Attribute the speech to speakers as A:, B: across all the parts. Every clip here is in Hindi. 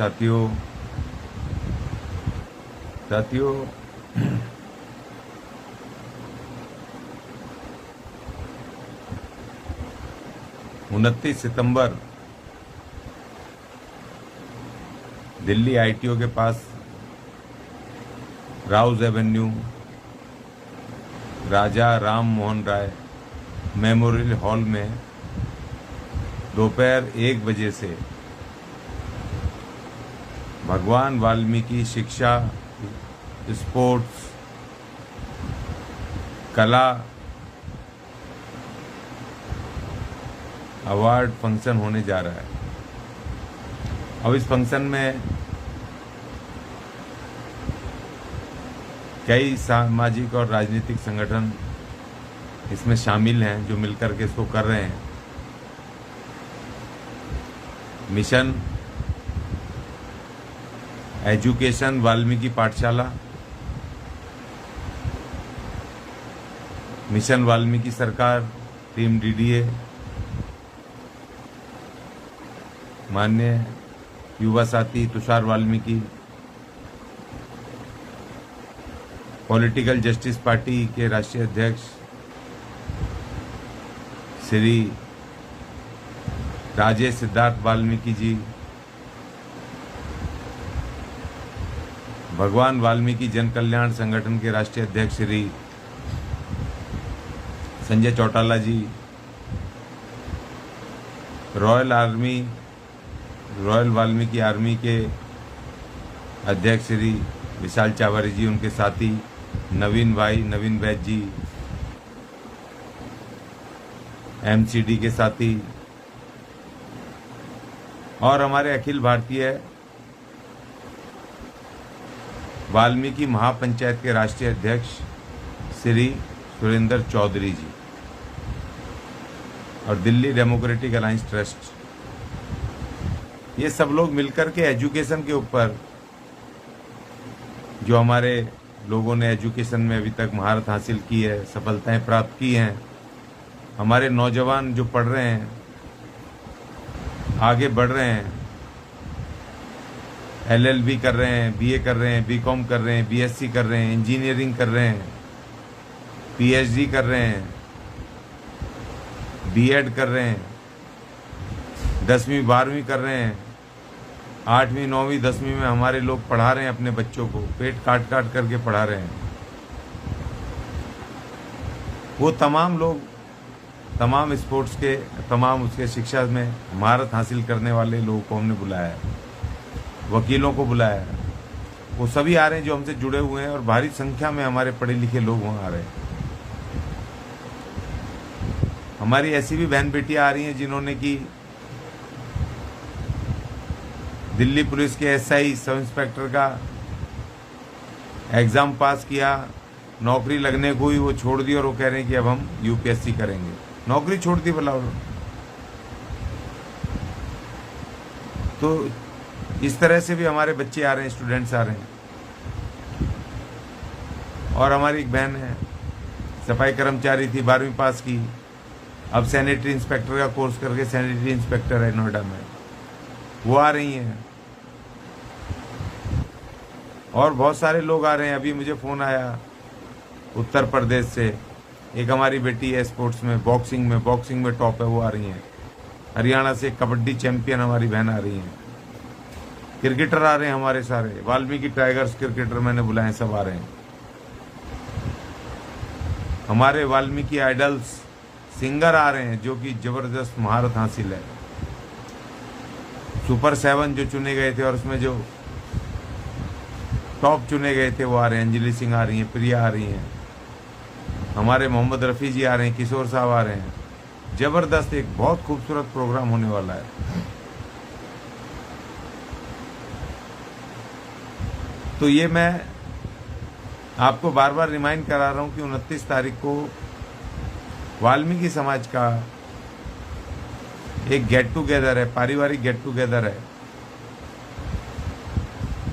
A: साथियों 29 सितंबर दिल्ली आईटीओ के पास राउज एवेन्यू राजा राम मोहन राय मेमोरियल हॉल में दोपहर 1 बजे से भगवान वाल्मीकि शिक्षा, स्पोर्ट्स, कला अवार्ड फंक्शन होने जा रहा है। अब इस फंक्शन में कई सामाजिक और राजनीतिक संगठन इसमें शामिल हैं जो मिलकर के इसको कर रहे हैं। मिशन एजुकेशन वाल्मीकि पाठशाला, मिशन वाल्मीकि सरकार, टीम डीडीए, माननीय युवा साथी Tushar Valmiki, political justice party के राष्ट्रीय अध्यक्ष श्री राजेश सिद्धार्थ वाल्मीकि जी, भगवान वाल्मीकि जन कल्याण संगठन के राष्ट्रीय अध्यक्ष श्री संजय चौटाला जी, रॉयल वाल्मीकि आर्मी के अध्यक्ष श्री विशाल चावरी जी, उनके साथी नवीन वैद जी, एमसीडी के साथी और हमारे अखिल भारतीय वाल्मीकि महापंचायत के राष्ट्रीय अध्यक्ष श्री सुरेंद्र चौधरी जी और दिल्ली डेमोक्रेटिक अलायंस ट्रस्ट, ये सब लोग मिलकर के एजुकेशन के ऊपर, जो हमारे लोगों ने एजुकेशन में अभी तक महारत हासिल की है, सफलताएं प्राप्त की हैं, हमारे नौजवान जो पढ़ रहे हैं, आगे बढ़ रहे हैं, एलएलबी कर रहे हैं, बीए कर रहे हैं, बीकॉम कर रहे हैं, बीएससी कर रहे हैं, इंजीनियरिंग कर रहे हैं, पीएचडी कर रहे हैं, बीएड कर रहे हैं, 10वीं 12वीं कर रहे हैं, 8वीं 9वीं 10वीं में हमारे लोग पढ़ा रहे हैं अपने बच्चों को, पेट काट काट करके पढ़ा रहे हैं। वो तमाम लोग, तमाम स्पोर्ट्स के, तमाम उसके शिक्षा में महारत हासिल करने वाले लोगों को हमने बुलाया है, वकीलों को बुलाया है। वो सभी आ रहे हैं जो हमसे जुड़े हुए हैं और भारी संख्या में हमारे पढ़े लिखे लोग वहाँ आ रहे हैं। हमारी ऐसी भी बहन बेटियां आ रही हैं जिन्होंने की दिल्ली पुलिस के एसआई सब इंस्पेक्टर का एग्जाम पास किया, नौकरी लगने को ही वो छोड़ दी और वो कह रहे हैं कि अब हम यूपीएससी करेंगे। नौकरी छोड़ दी बोला। तो इस तरह से भी हमारे बच्चे आ रहे हैं, स्टूडेंट्स आ रहे हैं। और हमारी एक बहन है, सफाई कर्मचारी थी, 12वीं पास की, अब सैनिटरी इंस्पेक्टर का कोर्स करके सैनिटरी इंस्पेक्टर है नोएडा में, वो आ रही हैं। और बहुत सारे लोग आ रहे हैं। अभी मुझे फ़ोन आया उत्तर प्रदेश से, एक हमारी बेटी है स्पोर्ट्स में, बॉक्सिंग में टॉप है, वो आ रही हैं। हरियाणा से कबड्डी चैंपियन हमारी बहन आ रही हैं। क्रिकेटर आ रहे हैं हमारे सारे, वाल्मीकि टाइगर्स क्रिकेटर मैंने बुलाए, सब आ रहे हैं। हमारे वाल्मीकि आइडल्स सिंगर आ रहे हैं जो कि जबरदस्त महारत हासिल है। सुपर 7 जो चुने गए थे और उसमें जो टॉप चुने गए थे वो आ रहे हैं। अंजलि सिंह आ रही हैं, प्रिया आ रही हैं, हमारे मोहम्मद रफ़ी जी आ रहे हैं, किशोर साहब आ रहे हैं। जबरदस्त एक बहुत खूबसूरत प्रोग्राम होने वाला है। तो ये मैं आपको बार बार रिमाइंड करा रहा हूँ कि 29 तारीख को वाल्मीकि समाज का एक गेट टुगेदर है, पारिवारिक गेट टुगेदर है,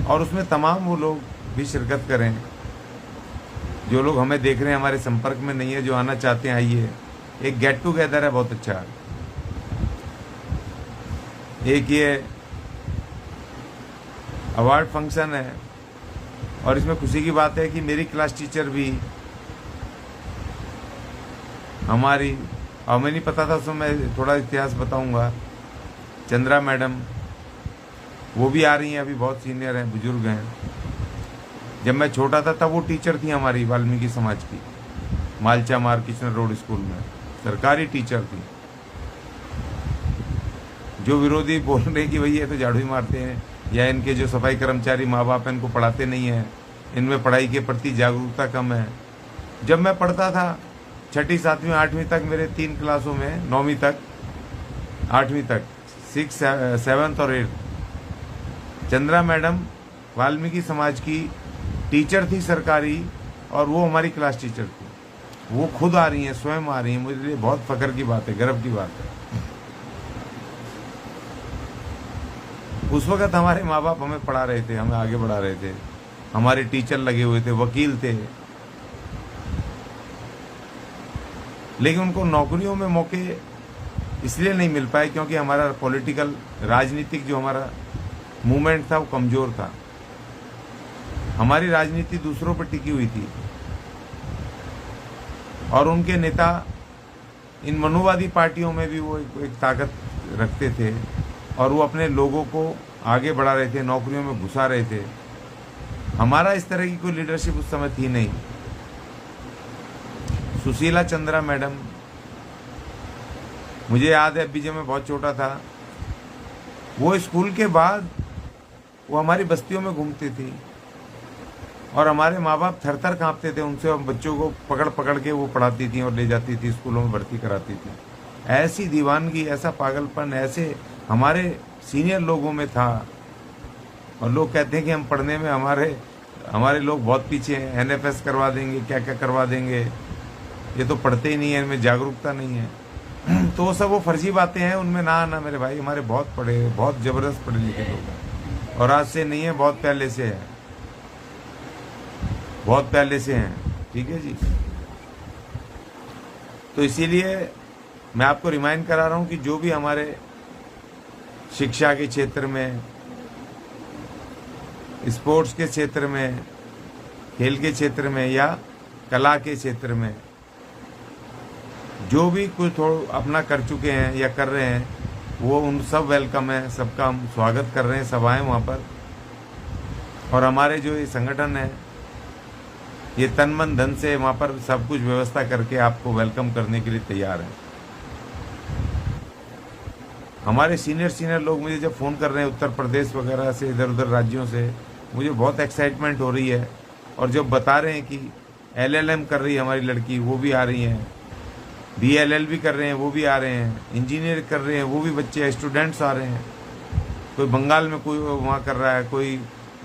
A: और उसमें तमाम वो लोग भी शिरकत करें जो लोग हमें देख रहे हैं, हमारे संपर्क में नहीं है, जो आना चाहते हैं आइए। एक गेट टुगेदर है बहुत अच्छा। एक ये अवार्ड फंक्शन है और इसमें खुशी की बात है कि मेरी क्लास टीचर भी हमारी, और मैं नहीं पता था उसमें, मैं थोड़ा इतिहास बताऊंगा, चंद्रा मैडम वो भी आ रही हैं, अभी बहुत सीनियर हैं, बुजुर्ग हैं। जब मैं छोटा था तब वो टीचर थी हमारी वाल्मीकि समाज की, मालचा मार किशनर रोड स्कूल में सरकारी टीचर थी। जो विरोधी बोल रहे कि भैया ये तो झाड़ू ही मारते हैं, या इनके जो सफाई कर्मचारी माँ बाप हैं इनको पढ़ाते नहीं हैं, इनमें पढ़ाई के प्रति जागरूकता कम है। जब मैं पढ़ता था 6ठी 7वीं 8वीं तक, मेरे 3 क्लासों में, 9वीं तक 8वीं तक, 6th 7th और 8th, चंद्रा मैडम वाल्मीकि समाज की टीचर थी सरकारी, और वो हमारी क्लास टीचर थी। वो खुद आ रही हैं, स्वयं आ रही हैं, मुझे लिए बहुत फख्र की बात है, गर्व की बात है। उस वक्त हमारे माँ बाप हमें पढ़ा रहे थे, हमें आगे बढ़ा रहे थे, हमारे टीचर लगे हुए थे, वकील थे, लेकिन उनको नौकरियों में मौके इसलिए नहीं मिल पाए क्योंकि हमारा पॉलिटिकल, राजनीतिक जो हमारा मूवमेंट था वो कमजोर था। हमारी राजनीति दूसरों पर टिकी हुई थी और उनके नेता इन मनुवादी पार्टियों में भी वो एक ताकत रखते थे और वो अपने लोगों को आगे बढ़ा रहे थे, नौकरियों में घुसा रहे थे। हमारा इस तरह की कोई लीडरशिप उस समय थी नहीं। सुशीला चंद्रा मैडम, मुझे याद है अभी जब मैं बहुत छोटा था, वो स्कूल के बाद वो हमारी बस्तियों में घूमती थी और हमारे माँ बाप थर थर काँपते थे उनसे, और बच्चों को पकड़ पकड़ के वो पढ़ाती थी और ले जाती थी, स्कूलों में भर्ती कराती थी। ऐसी दीवानगी, ऐसा पागलपन ऐसे हमारे सीनियर लोगों में था। और लोग कहते हैं कि हम पढ़ने में हमारे लोग बहुत पीछे हैं, एनएफएस करवा देंगे, क्या क्या करवा देंगे, ये तो पढ़ते ही नहीं है, इनमें जागरूकता नहीं है। तो वो सब वो फर्जी बातें हैं, उनमें ना आना मेरे भाई। हमारे बहुत पढ़े, बहुत जबरदस्त पढ़े लिखे लोग हैं, और आज से नहीं है, बहुत पहले से है, बहुत पहले से हैं। ठीक है जी। तो इसीलिए मैं आपको रिमाइंड करा रहा हूं कि जो भी हमारे शिक्षा के क्षेत्र में, स्पोर्ट्स के क्षेत्र में, खेल के क्षेत्र में या कला के क्षेत्र में जो भी कुछ अपना कर चुके हैं या कर रहे हैं, वो उन सब वेलकम है, सबका हम स्वागत कर रहे हैं, सब आए वहाँ पर। और हमारे जो ये संगठन है, ये तन मन धन से वहाँ पर सब कुछ व्यवस्था करके आपको वेलकम करने के लिए तैयार है। हमारे सीनियर लोग मुझे जब फ़ोन कर रहे हैं उत्तर प्रदेश वगैरह से, इधर उधर राज्यों से, मुझे बहुत एक्साइटमेंट हो रही है। और जब बता रहे हैं कि LLM कर रही है हमारी लड़की, वो भी आ रही हैं, DLL भी कर रहे हैं, वो भी आ रहे हैं, इंजीनियर कर रहे हैं, वो भी बच्चे स्टूडेंट्स आ रहे हैं। कोई बंगाल में, कोई वहाँ कर रहा है, कोई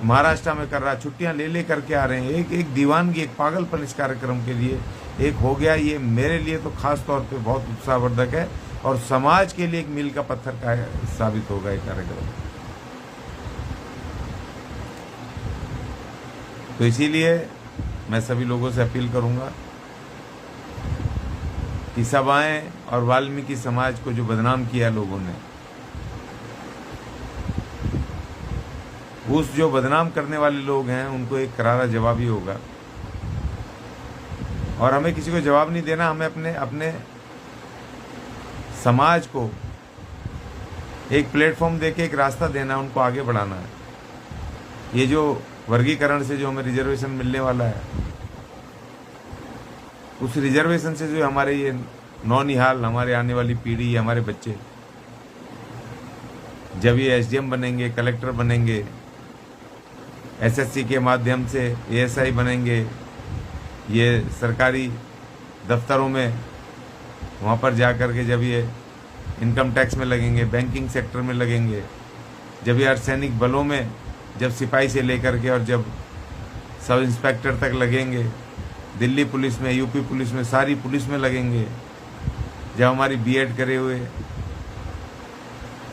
A: महाराष्ट्र में कर रहा है, छुट्टियाँ ले करके आ रहे हैं। एक दीवानगी, एक पागलपन इस कार्यक्रम के लिए एक हो गया। ये मेरे लिए तो खास तौर पे बहुत उत्साहवर्धक है और समाज के लिए एक मील का पत्थर का साबित होगा ये कार्यक्रम। तो इसीलिए मैं सभी लोगों से अपील करूंगा कि सब आएं और वाल्मीकि समाज को जो बदनाम किया लोगों ने, उस जो बदनाम करने वाले लोग हैं उनको एक करारा जवाब ही होगा। और हमें किसी को जवाब नहीं देना, हमें अपने समाज को एक प्लेटफॉर्म देके एक रास्ता देना, उनको आगे बढ़ाना है। ये जो वर्गीकरण से जो हमें रिजर्वेशन मिलने वाला है, उस रिजर्वेशन से जो हमारे ये नौनिहाल, हमारे आने वाली पीढ़ी, हमारे बच्चे जब ये SDM बनेंगे, कलेक्टर बनेंगे, SSC के माध्यम से ASI बनेंगे, ये सरकारी दफ्तरों में वहाँ पर जा कर के जब ये इनकम टैक्स में लगेंगे, बैंकिंग सेक्टर में लगेंगे, जब ये अर्धसैनिक बलों में, जब सिपाही से लेकर के और जब सब इंस्पेक्टर तक लगेंगे, दिल्ली पुलिस में, यूपी पुलिस में, सारी पुलिस में लगेंगे, जब हमारी B.Ed करे हुए,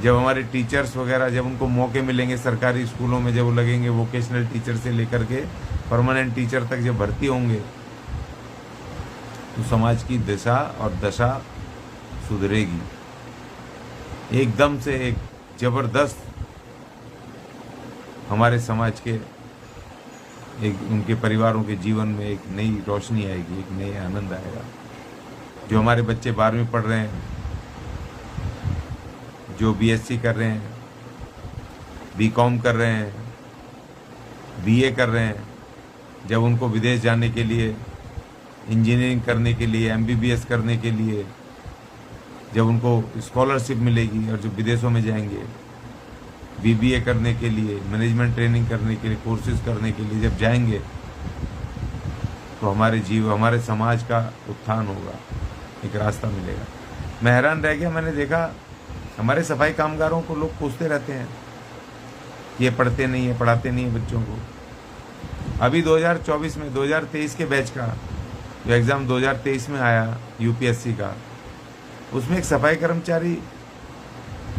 A: जब हमारे टीचर्स वगैरह, जब उनको मौके मिलेंगे सरकारी स्कूलों में, जब वो लगेंगे, वोकेशनल टीचर से लेकर के परमानेंट टीचर तक जब भर्ती होंगे, तो समाज की दिशा और दशा सुधरेगी। एकदम से एक जबरदस्त हमारे समाज के एक उनके परिवारों के जीवन में एक नई रोशनी आएगी, एक नई आनंद आएगा। जो हमारे बच्चे 12वीं पढ़ रहे हैं, जो बीएससी कर रहे हैं, बीकॉम कर रहे हैं, बीए कर रहे हैं, जब उनको विदेश जाने के लिए, इंजीनियरिंग करने के लिए, एमबीबीएस करने के लिए जब उनको स्कॉलरशिप मिलेगी और जो विदेशों में जाएंगे बीबीए करने के लिए, मैनेजमेंट ट्रेनिंग करने के लिए, कोर्सेज करने के लिए जब जाएंगे तो हमारे समाज का उत्थान होगा, एक रास्ता मिलेगा। मैं हैरान रह गया, मैंने देखा हमारे सफाई कामगारों को लोग पूछते रहते हैं ये पढ़ते नहीं है, पढ़ाते नहीं है बच्चों को। अभी 2024 में 2023 के बैच का जो एग्ज़ाम 2023 में आया यूपीएससी का, उसमें एक सफाई कर्मचारी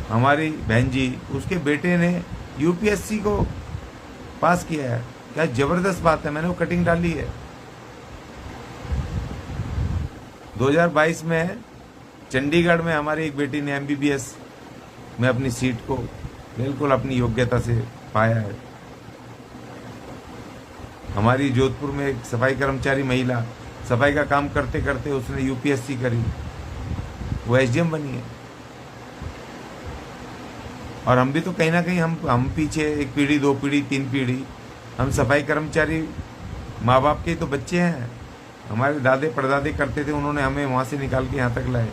A: हमारी बहन जी, उसके बेटे ने यूपीएससी को पास किया है। क्या ज़बरदस्त बात है, मैंने वो कटिंग डाली है। 2022 में चंडीगढ़ में हमारी एक बेटी ने एमबीबीएस में अपनी सीट को बिल्कुल अपनी योग्यता से पाया है। हमारी जोधपुर में एक सफाई कर्मचारी महिला सफाई का काम करते करते उसने यूपीएससी करी, वो एसडीएम बनी है। और हम भी तो कहीं ना कहीं हम पीछे एक पीढ़ी, 2 पीढ़ी, 3 पीढ़ी, हम सफाई कर्मचारी माँ बाप के तो बच्चे हैं। हमारे दादे परदादे करते थे, उन्होंने हमें वहाँ से निकाल के यहाँ तक लाए।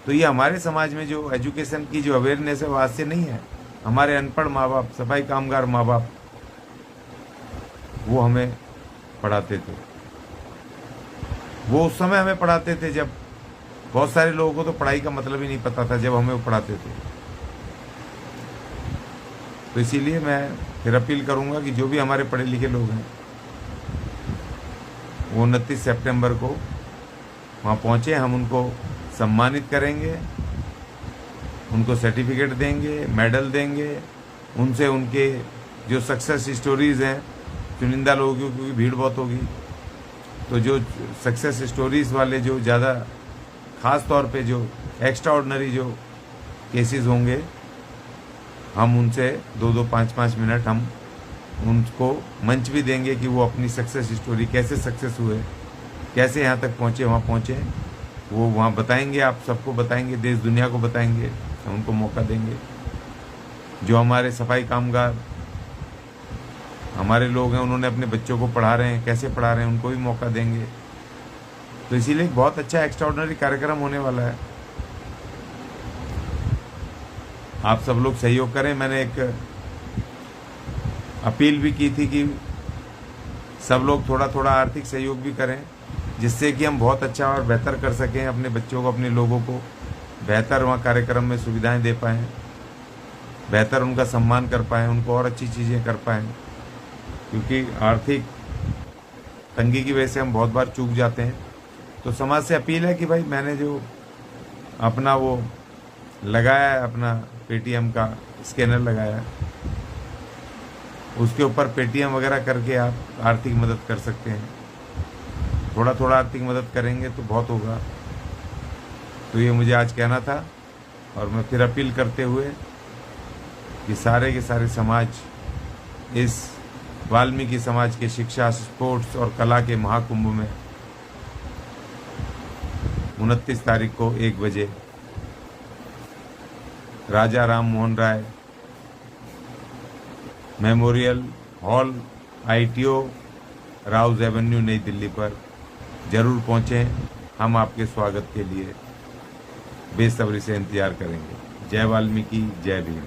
A: तो ये हमारे समाज में जो एजुकेशन की जो अवेयरनेस है वो आज से नहीं है। हमारे अनपढ़ माँ बाप, सफाई कामगार माँ बाप, वो हमें पढ़ाते थे। वो उस समय हमें पढ़ाते थे जब बहुत सारे लोगों को तो पढ़ाई का मतलब ही नहीं पता था, जब हमें वो पढ़ाते थे। तो इसीलिए मैं फिर अपील करूंगा कि जो भी हमारे पढ़े लिखे लोग हैं वो 29 सितंबर को वहाँ पहुँचे। हम उनको सम्मानित करेंगे, उनको सर्टिफिकेट देंगे, मेडल देंगे, उनसे उनके जो सक्सेस स्टोरीज़ हैं, चुनिंदा लोगों की, क्योंकि भीड़ बहुत होगी, तो जो सक्सेस स्टोरीज़ वाले जो ज़्यादा ख़ास तौर पे जो एक्स्ट्रा ऑर्डिनरी जो केसेस होंगे, हम उनसे 2-2, 5-5 मिनट हम उनको मंच भी देंगे कि वो अपनी सक्सेस स्टोरी कैसे सक्सेस हुए, कैसे यहाँ तक पहुँचे, वहाँ पहुँचे, वो वहाँ बताएंगे, आप सबको बताएंगे, देश दुनिया को बताएंगे। हम उनको मौका देंगे। जो हमारे सफाई कामगार हमारे लोग हैं, उन्होंने अपने बच्चों को पढ़ा रहे हैं, कैसे पढ़ा रहे हैं, उनको भी मौका देंगे। तो इसीलिए एक बहुत अच्छा एक्स्ट्राऑर्डिनरी कार्यक्रम होने वाला है। आप सब लोग सहयोग करें। मैंने एक अपील भी की थी कि सब लोग थोड़ा थोड़ा आर्थिक सहयोग भी करें, जिससे कि हम बहुत अच्छा और बेहतर कर सकें, अपने बच्चों को, अपने लोगों को बेहतर वहाँ कार्यक्रम में सुविधाएं दे पाएँ, बेहतर उनका सम्मान कर पाएँ, उनको और अच्छी चीज़ें कर पाएँ। क्योंकि आर्थिक तंगी की वजह से हम बहुत बार चूक जाते हैं। तो समाज से अपील है कि भाई मैंने जो अपना वो लगाया है, अपना पेटीएम का स्कैनर लगाया है, उसके ऊपर पेटीएम वगैरह करके आप आर्थिक मदद कर सकते हैं। थोड़ा थोड़ा आर्थिक मदद करेंगे तो बहुत होगा। तो ये मुझे आज कहना था। और मैं फिर अपील करते हुए कि सारे के सारे समाज इस वाल्मीकि समाज के शिक्षा, स्पोर्ट्स और कला के महाकुंभ में 29 तारीख को 1 बजे Raja Ram Mohan Roy memorial hall, ITO, Rouse Avenue, New Delhi पर जरूर पहुँचें। हम आपके स्वागत के लिए बेसब्री से इंतज़ार करेंगे। जय वाल्मीकि, जय भीम।